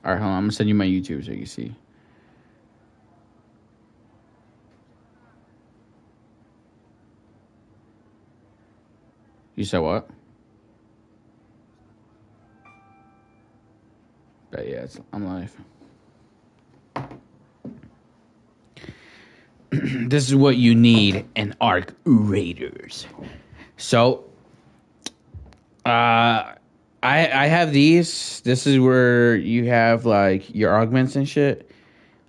All right, hold on. I'm gonna send you my YouTube so you can see. You said what? But yeah, I'm live. This is what you need in Arc Raiders. So, I have these. This is where you have like your augments and shit.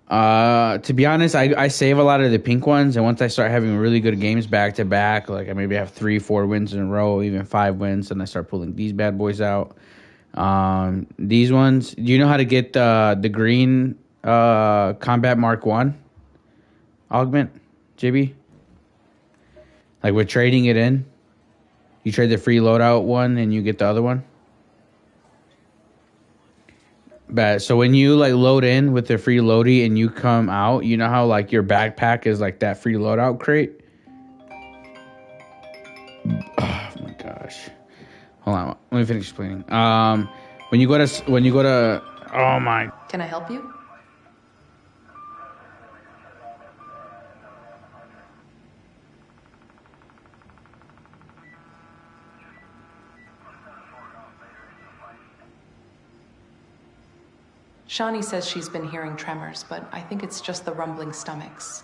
To be honest, I save a lot of the pink ones, and once I start having really good games back to back, like I maybe have 3-4 wins in a row, even 5 wins, and I start pulling these bad boys out. These ones. Do you know how to get the green Combat Mark One augment, JB? Like we're trading it in. You trade the free loadout one, and you get the other one. But so when you like load in with the free loadie and you come out, you know how like your backpack is like that free loadout crate. Oh my gosh! Hold on, let me finish explaining. When you go to, oh my. Can I help you? Shawnee says she's been hearing tremors, but I think it's just the rumbling stomachs.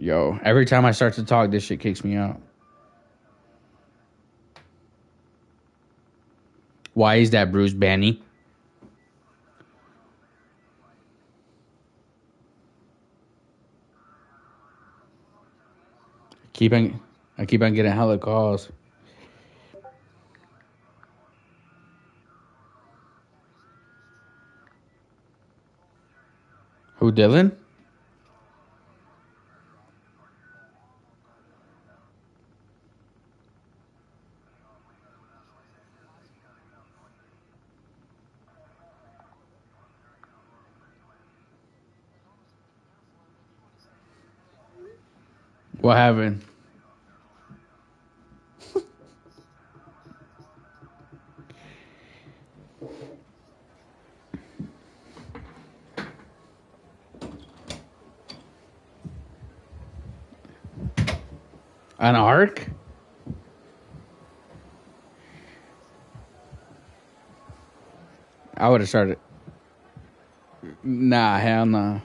Yo, every time I start to talk, this shit kicks me out. Why is that Bruce Banny? Keep on, I keep on getting hella calls. Who, Dylan? What happened? An arc? I would have started. Nah, hell no.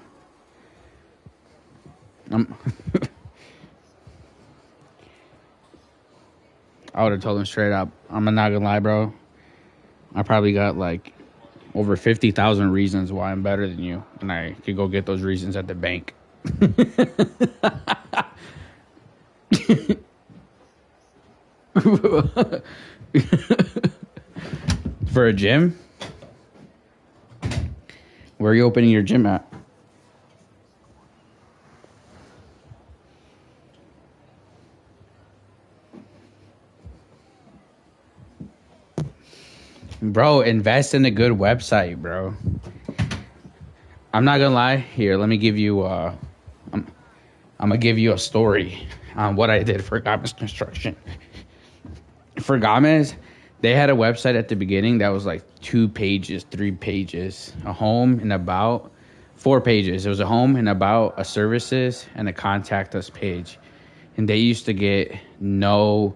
I would have told him straight up. I'm not gonna lie, bro. I probably got like over 50,000 reasons why I'm better than you, and I could go get those reasons at the bank. For a gym? Where are you opening your gym at? Bro, invest in a good website, bro. I'm not gonna lie. Here, let me give you. I'm gonna give you a story on what I did for Gomez Construction. For Gomez, they had a website at the beginning that was like 2 pages, 3 pages, a home and about 4 pages. It was a home and about, a services, and a contact us page. And they used to get no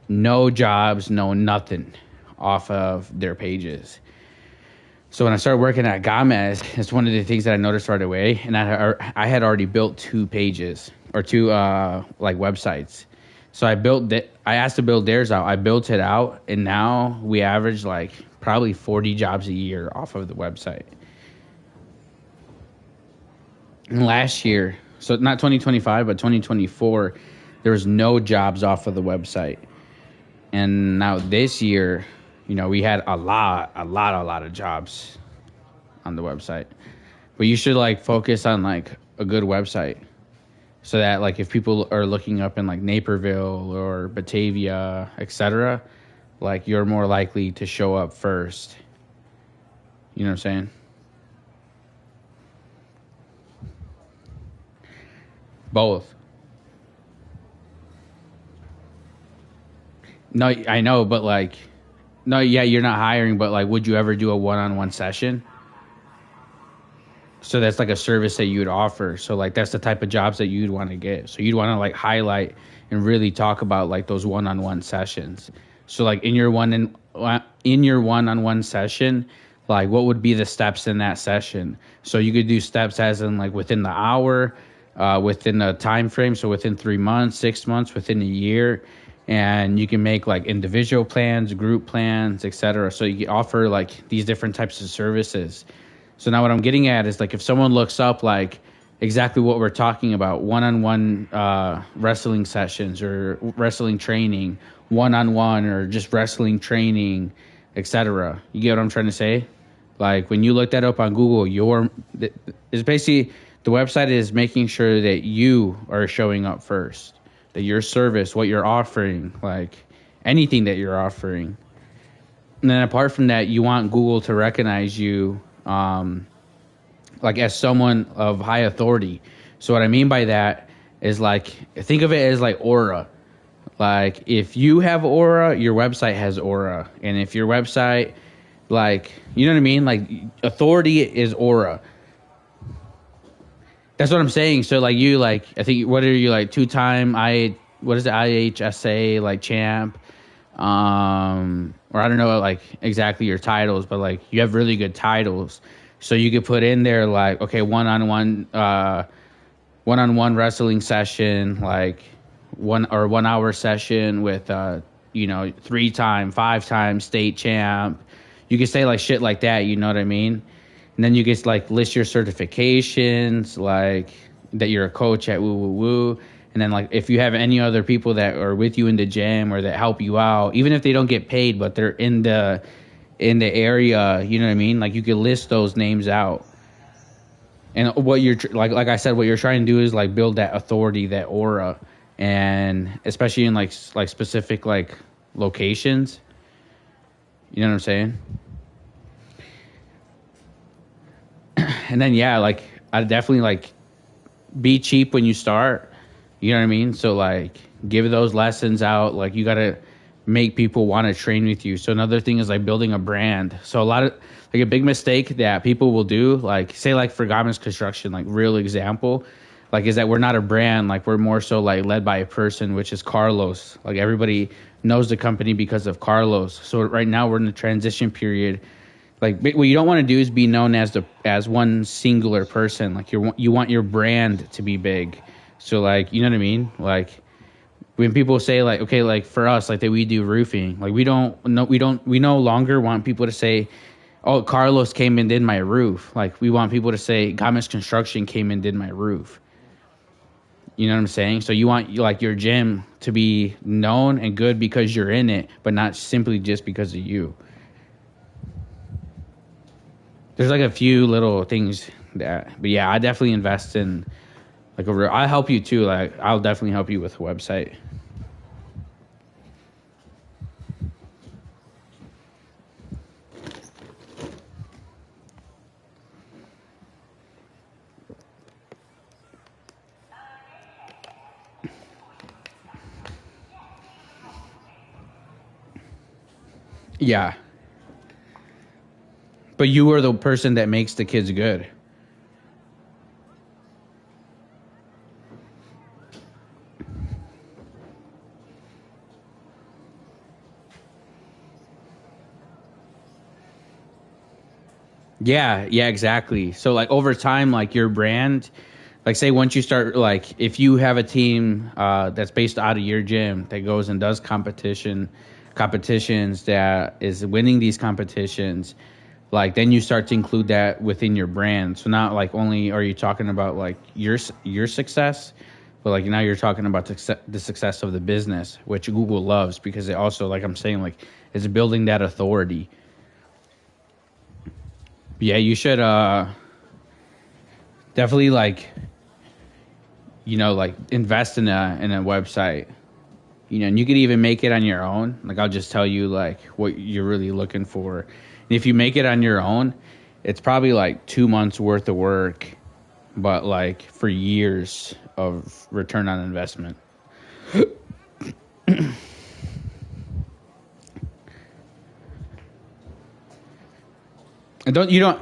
jobs, no nothing off of their pages. So when I started working at Gomez, it's one of the things that I noticed right away. And I had already built 2 pages or 2 like websites. So I asked to build theirs out. I built it out, and now we average like probably 40 jobs a year off of the website. And last year, so not 2025, but 2024, there was no jobs off of the website. And now this year, we had a lot of jobs on the website. But you should like focus on like a good website, so that like if people are looking up in like Naperville or Batavia, etc., like you're more likely to show up first. You know what I'm saying? Both. No, I know, but like, no, yeah, you're not hiring, but like, would you ever do a one-on-one session? So that's like a service that you would offer. So like that's the type of jobs that you'd want to get. So you'd want to like highlight and really talk about like those one-on-one sessions. So like in your one-on-one session, like what would be the steps in that session? So you could do steps as in like within the hour, within a time frame. So within 3 months, 6 months, within a year. And you can make like individual plans, group plans, etc. So you can offer like these different types of services. So now what I'm getting at is like if someone looks up like exactly what we're talking about, one-on-one wrestling sessions or wrestling training, one-on-one or just wrestling training, etc. You get what I'm trying to say? Like when you look that up on Google, it's basically the website is making sure that you are showing up first, that your service, what you're offering, like anything that you're offering. And then apart from that, you want Google to recognize you like as someone of high authority. So what I mean by that is like, think of it as like aura. Like if you have aura, your website has aura. And if your website, like, you know what I mean? Like authority is aura. That's what I'm saying. So like you, like, I think, what are you like 2-time IHSA like champ? Or I don't know like exactly your titles, but like you have really good titles. So you could put in there like, okay, one-on-one one-on-one wrestling session, like 1 hour session with 3-time, 5-time state champ. You can say like shit like that, you know what I mean? And then you get like list your certifications, like that you're a coach at woo woo woo. And then like if you have any other people that are with you in the gym or that help you out, even if they don't get paid, but they're in the area, you know what I mean? Like you could list those names out. And what you're like I said, what you're trying to do is like build that authority, that aura, and especially in like specific like locations. You know what I'm saying? And then yeah, like I definitely like be cheap when you start. You know what I mean? So like give those lessons out. Like you gotta make people want to train with you. So another thing is like building a brand. So a lot of like a big mistake that people will do, like say like for Garments Construction, like real example, like is that we're not a brand. Like we're more so like led by a person, which is Carlos. Like everybody knows the company because of Carlos. So right now we're in the transition period. Like what you don't want to do is be known as one singular person. Like you want your brand to be big. So like, you know what I mean? Like when people say like, okay, like for us, like that we do roofing, like we no longer want people to say, oh, Carlos came and did my roof. Like we want people to say Garments Construction came and did my roof. You know what I'm saying? So you want like your gym to be known and good because you're in it, but not simply just because of you. There's like a few little things but yeah, I definitely invest in like I'll help you too. Like I'll definitely help you with a website. Yeah. But you are the person that makes the kids good. Yeah, exactly. So like over time, like your brand, like say once you start, like if you have a team that's based out of your gym that goes and does competitions that is winning these competitions, like then you start to include that within your brand. So not like only are you talking about like your success, but like now you're talking about the success of the business, which Google loves because it also, like I'm saying, like is building that authority. Yeah, you should definitely like like invest in a website. And you could even make it on your own. Like I'll just tell you like what you're really looking for. And if you make it on your own, it's probably like 2 months worth of work, but like for years of return on investment. And don't you don't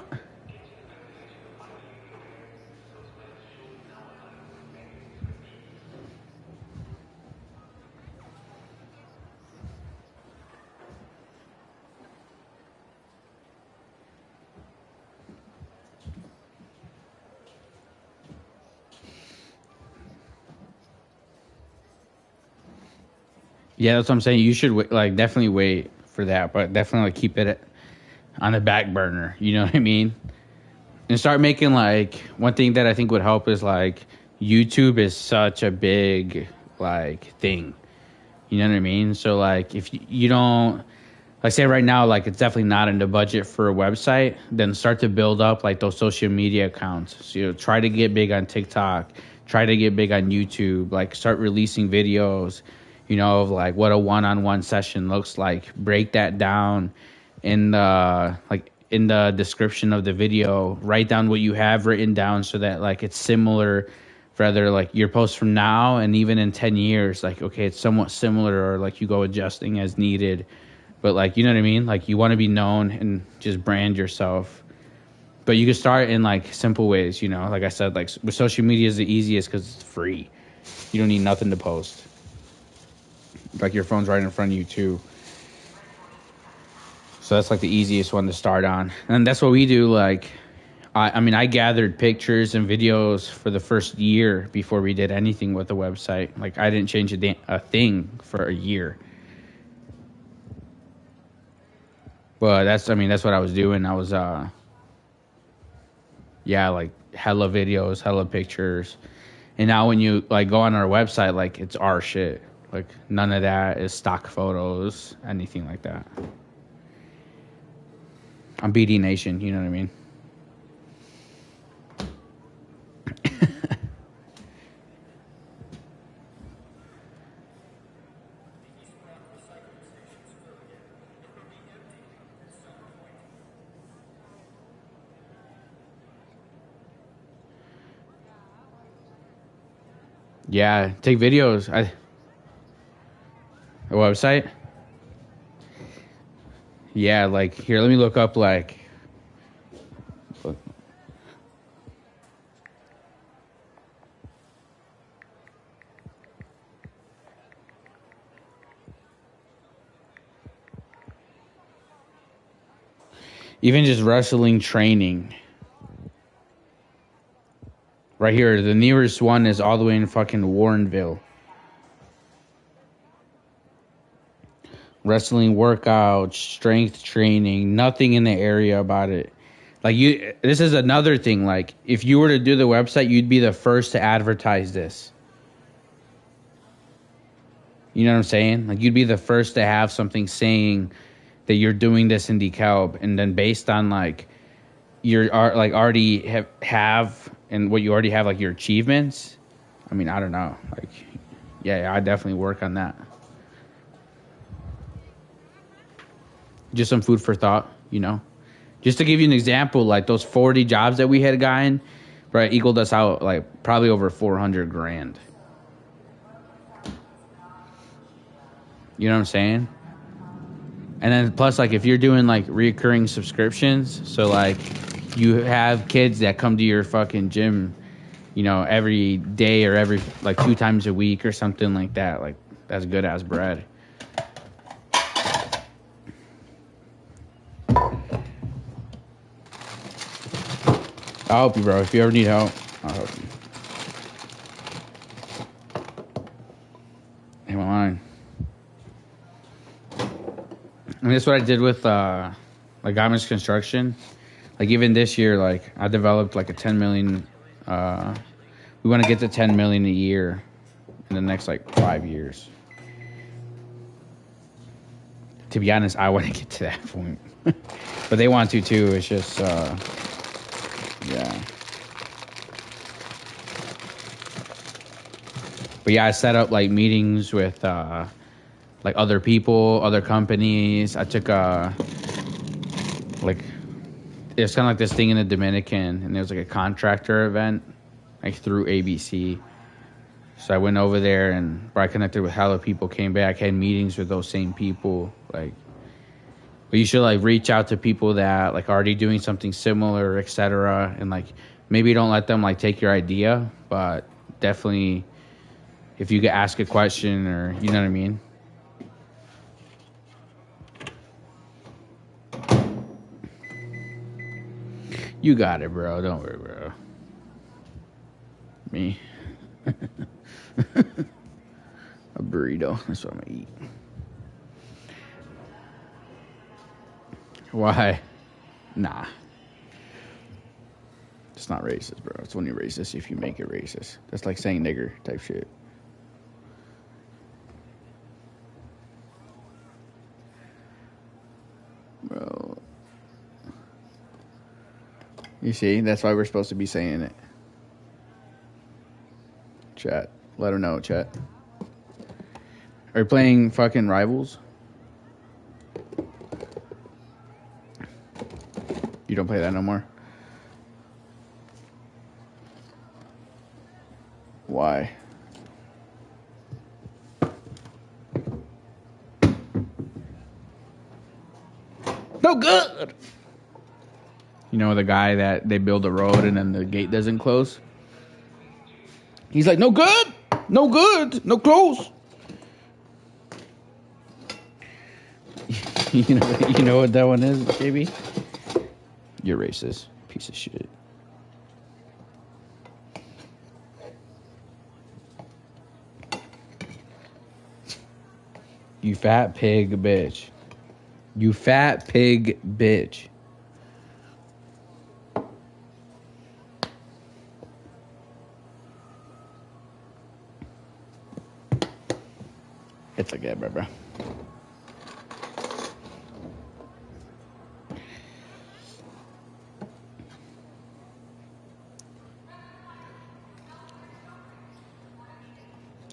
Yeah, that's what I'm saying. You should like definitely wait for that, but definitely like, keep it on the back burner. You know what I mean? And start making like one thing that I think would help is like YouTube is such a big like thing. You know what I mean? So like if you don't like say right now like it's definitely not in the budget for a website, then start to build up like those social media accounts. So try to get big on TikTok, try to get big on YouTube, like start releasing videos, of like what a one-on-one session looks like. Break that down in the description of the video. Write down what you have written down so that like it's similar for other like your posts from now and even in 10 years. Like okay, it's somewhat similar, or like you go adjusting as needed. But like you know what I mean? Like you want to be known and just brand yourself. But you can start in like simple ways. Like I said, like with social media is the easiest because it's free. You don't need nothing to post. Like your phone's right in front of you too. So that's like the easiest one to start on. And that's what we do. Like I mean, I gathered pictures and videos for the first year before we did anything with the website. Like, I didn't change a thing for a year. But that's what I was doing. I was, like hella videos, hella pictures. And now when you like go on our website, like it's our shit. Like none of that is stock photos, anything like that. I'm BD Nation, you know what I mean? Yeah, take videos. A website? Yeah, like here, let me look up like even just wrestling training. Right here, the nearest one is all the way in fucking Warrenville. Wrestling workouts, strength training, nothing in the area about it. Like this is another thing. Like if you were to do the website, you'd be the first to advertise this. You know what I'm saying? Like you'd be the first to have something saying that you're doing this in DeKalb, and then based on like your like already have and what you already have, like your achievements. I mean, I don't know. Like, yeah, I definitely work on that. Just some food for thought, you know. Just to give you an example, like those 40 jobs that we had gotten, right, equaled us out like probably over 400 grand. You know what I'm saying? And then plus, like if you're doing like recurring subscriptions, so like you have kids that come to your fucking gym, you know, every day or every like 2 times a week or something like that. Like that's good as bread. I'll help you, bro. If you ever need help, I'll help you. Hey, my line. And that's what I did with like Guyman's Construction. Like even this year, like I developed like a 10 million. We want to get to 10 million a year in the next like 5 years. To be honest, I want to get to that point, but they want to too. It's just, yeah. But yeah, I set up like meetings with like other people, other companies. I took like it's kind of like this thing in the Dominican, and there was like a contractor event like through ABC. So I went over there and I connected with hella people, came back, had meetings with those same people. Like, but you should like reach out to people that like already doing something similar, etc. And like maybe don't let them like take your idea, but definitely if you could ask a question or you know what I mean. You got it, bro. Don't worry, bro. Me. A burrito. That's what I'm gonna eat. Why? Nah. It's not racist, bro. It's only racist if you make it racist. That's like saying nigger type shit. Bro. You see? That's why we're supposed to be saying it. Chat. Let her know, chat. Are you playing fucking Rivals? You don't play that no more? Why? No good! You know the guy that they build a road and then the gate doesn't close? He's like, no good! No good! No close! You know what that one is, JB? You're racist. Piece of shit. You fat pig bitch. You fat pig bitch. It's okay, bro.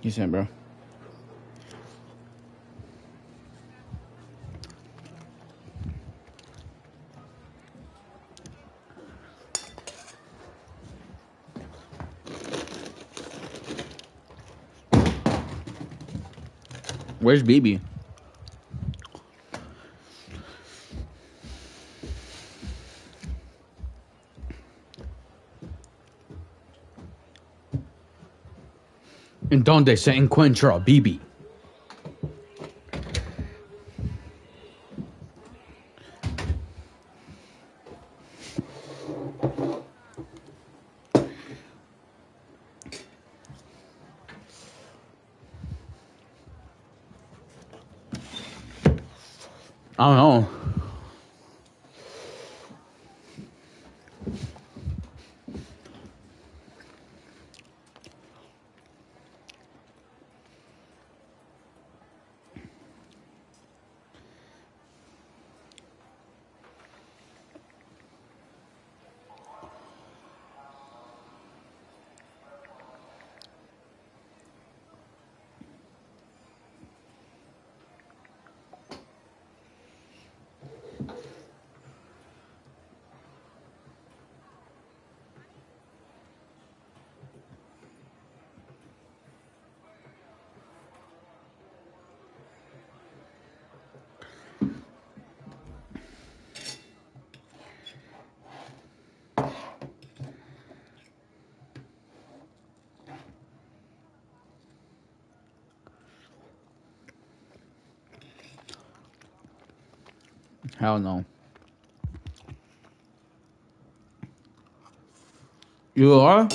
You said, bro. Where's BB? And donde se encuentra BB? I don't know. Hell no. You are?